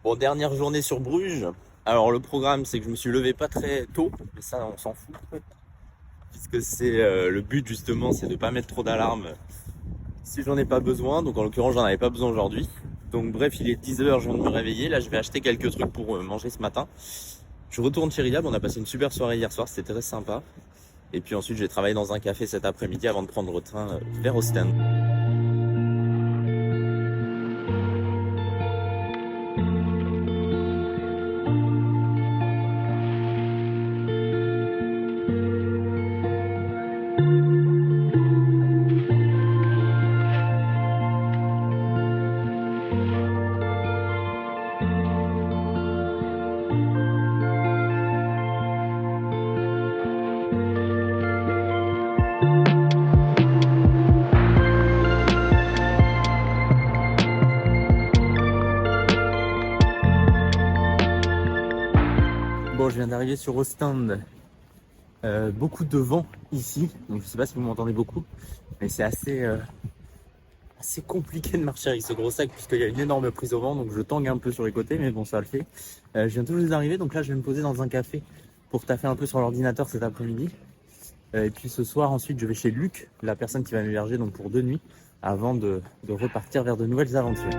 Bon, dernière journée sur Bruges. Alors le programme, c'est que je me suis levé pas très tôt, mais ça on s'en fout, puisque c'est le but justement, c'est de pas mettre trop d'alarme si j'en ai pas besoin. Donc en l'occurrence, j'en avais pas besoin aujourd'hui. Donc bref, il est 10h, je viens de me réveiller. Là, je vais acheter quelques trucs pour manger ce matin. Je retourne chez Riyad, on a passé une super soirée hier soir, c'était très sympa. Et puis ensuite, j'ai travaillé dans un café cet après-midi avant de prendre le train vers Ostende. Bon, je viens d'arriver sur Ostende. Beaucoup de vent ici, donc je sais pas si vous m'entendez beaucoup, mais c'est assez compliqué de marcher avec ce gros sac puisqu'il y a une énorme prise au vent, donc je tangue un peu sur les côtés, mais bon, ça le fait. Je viens tout juste d'arriver, donc là je vais me poser dans un café pour taffer un peu sur l'ordinateur cet après-midi. Et puis ce soir, ensuite, je vais chez Luc, la personne qui va m'héberger donc pour 2 nuits, avant de repartir vers de nouvelles aventures.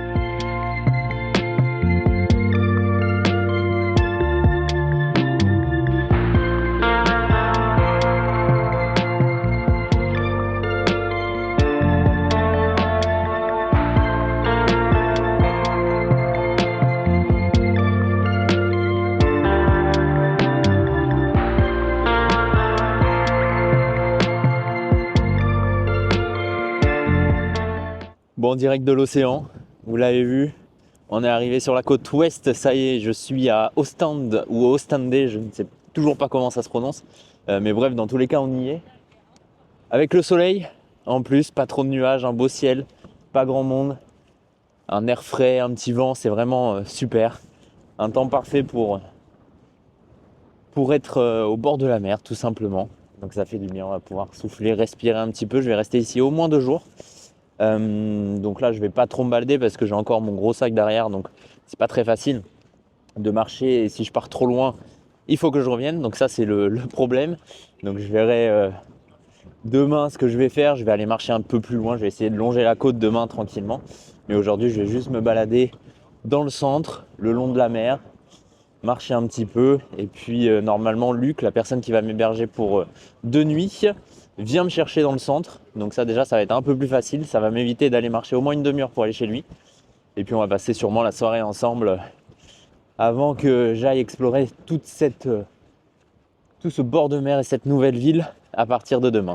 Bon, direct de l'océan, vous l'avez vu, on est arrivé sur la côte ouest, ça y est, je suis à Ostende ou Ostende, je ne sais toujours pas comment ça se prononce, mais bref, dans tous les cas, on y est. Avec le soleil, en plus, pas trop de nuages, un beau ciel, pas grand monde, un air frais, un petit vent, c'est vraiment super. Un temps parfait pour être au bord de la mer, tout simplement. Donc ça fait du bien, on va pouvoir souffler, respirer un petit peu. Je vais rester ici au moins 2 jours. Donc là je vais pas trop me balader parce que j'ai encore mon gros sac derrière, donc c'est pas très facile de marcher, et si je pars trop loin il faut que je revienne, donc ça c'est le problème. Donc je verrai demain ce que je vais faire. Je vais aller marcher un peu plus loin, je vais essayer de longer la côte demain tranquillement, mais aujourd'hui je vais juste me balader dans le centre, le long de la mer, marcher un petit peu, et puis normalement Luc, la personne qui va m'héberger pour 2 nuits, vient me chercher dans le centre, donc ça déjà ça va être un peu plus facile, ça va m'éviter d'aller marcher au moins une demi-heure pour aller chez lui, et puis on va passer sûrement la soirée ensemble avant que j'aille explorer tout ce bord de mer et cette nouvelle ville à partir de demain.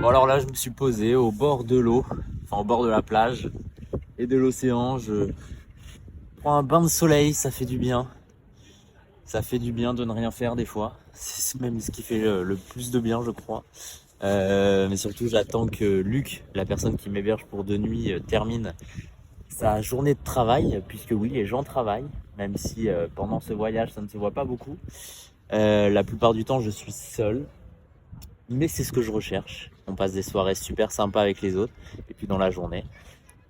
Bon, alors là je me suis posé au bord de l'eau, enfin au bord de la plage et de l'océan. Je prends un bain de soleil, ça fait du bien. Ça fait du bien de ne rien faire des fois. C'est même ce qui fait le plus de bien, je crois. Mais surtout j'attends que Luc, la personne qui m'héberge pour 2 nuits, termine sa journée de travail, puisque oui, les gens travaillent, même si pendant ce voyage ça ne se voit pas beaucoup. La plupart du temps je suis seul, mais c'est ce que je recherche. On passe des soirées super sympas avec les autres, et puis dans la journée,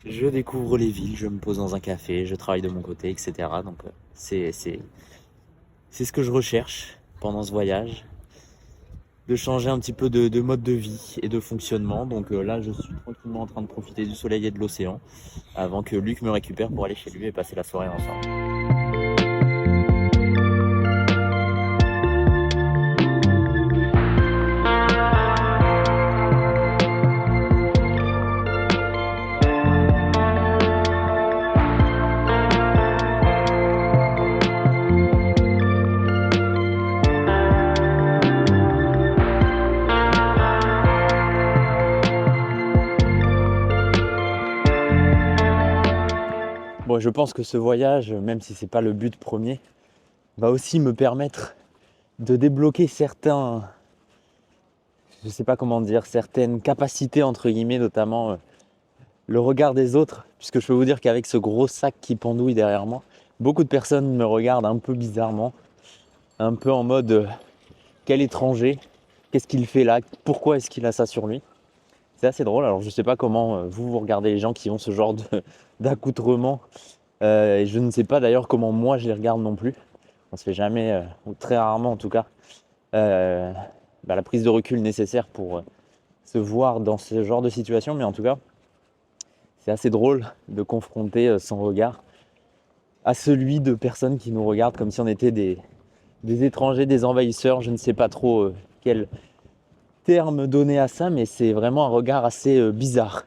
je découvre les villes, je me pose dans un café, je travaille de mon côté, etc. Donc c'est ce que je recherche pendant ce voyage, de changer un petit peu de mode de vie et de fonctionnement. Donc là je suis tranquillement en train de profiter du soleil et de l'océan avant que Luc me récupère pour aller chez lui et passer la soirée ensemble. Bon, je pense que ce voyage, même si c'est pas le but premier, va aussi me permettre de débloquer certains, je sais pas comment dire, certaines capacités entre guillemets, notamment le regard des autres, puisque je peux vous dire qu'avec ce gros sac qui pendouille derrière moi, beaucoup de personnes me regardent un peu bizarrement, un peu en mode quel étranger, qu'est-ce qu'il fait là, pourquoi est-ce qu'il a ça sur lui. C'est assez drôle. Alors je sais pas comment vous regardez les gens qui ont ce genre d'accoutrement, et je ne sais pas d'ailleurs comment moi je les regarde non plus. On se fait jamais, ou très rarement en tout cas, la prise de recul nécessaire pour se voir dans ce genre de situation, mais en tout cas c'est assez drôle de confronter son regard à celui de personnes qui nous regardent comme si on était des étrangers, des envahisseurs. Je ne sais pas trop quel terme donner à ça, mais c'est vraiment un regard assez bizarre.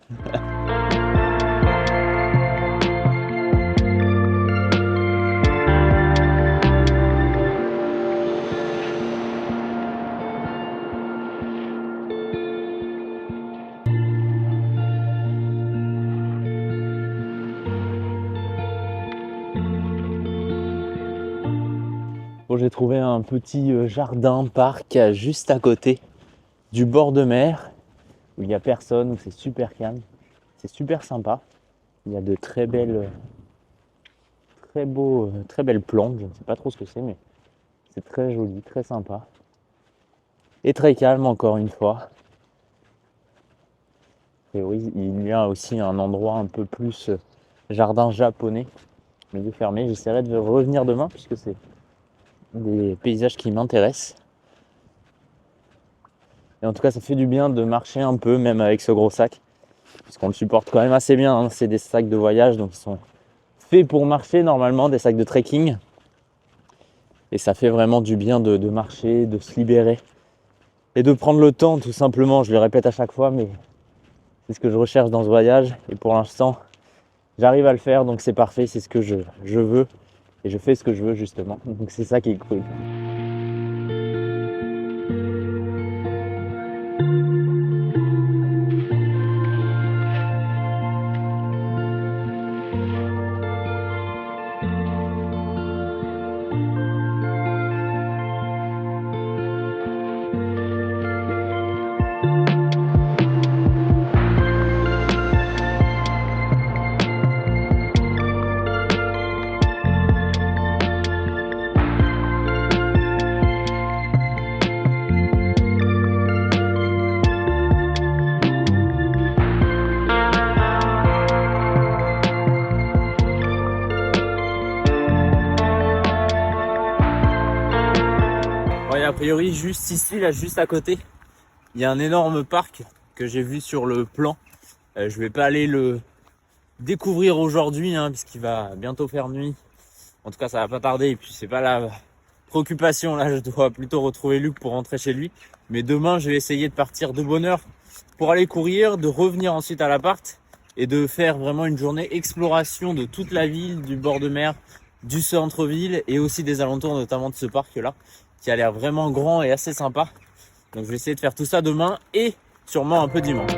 Bon, j'ai trouvé un petit jardin, parc juste à côté du bord de mer où il n'y a personne, où c'est super calme. C'est super sympa. Il y a de très belles, très belles plantes. Je ne sais pas trop ce que c'est, mais c'est très joli, très sympa. Et très calme encore une fois. Et oui, il y a aussi un endroit un peu plus jardin japonais, mais il est fermé. J'essaierai de revenir demain puisque c'est des paysages qui m'intéressent. Et en tout cas, ça fait du bien de marcher un peu, même avec ce gros sac, parce qu'on le supporte quand même assez bien, hein. C'est des sacs de voyage, donc ils sont faits pour marcher normalement, des sacs de trekking. Et ça fait vraiment du bien de marcher, de se libérer et de prendre le temps tout simplement. Je le répète à chaque fois, mais c'est ce que je recherche dans ce voyage. Et pour l'instant, j'arrive à le faire, donc c'est parfait, c'est ce que je veux. Et je fais ce que je veux justement. Donc c'est ça qui est cool. Ouais, a priori, juste ici, là, juste à côté, il y a un énorme parc que j'ai vu sur le plan. Je vais pas aller le découvrir aujourd'hui, hein, puisqu'il va bientôt faire nuit. En tout cas, ça va pas tarder. Et puis, c'est pas la préoccupation. Là, je dois plutôt retrouver Luc pour rentrer chez lui. Mais demain, je vais essayer de partir de bonne heure pour aller courir, de revenir ensuite à l'appart et de faire vraiment une journée exploration de toute la ville, du bord de mer, du centre-ville et aussi des alentours, notamment de ce parc-là, qui a l'air vraiment grand et assez sympa. Donc je vais essayer de faire tout ça demain et sûrement un peu dimanche.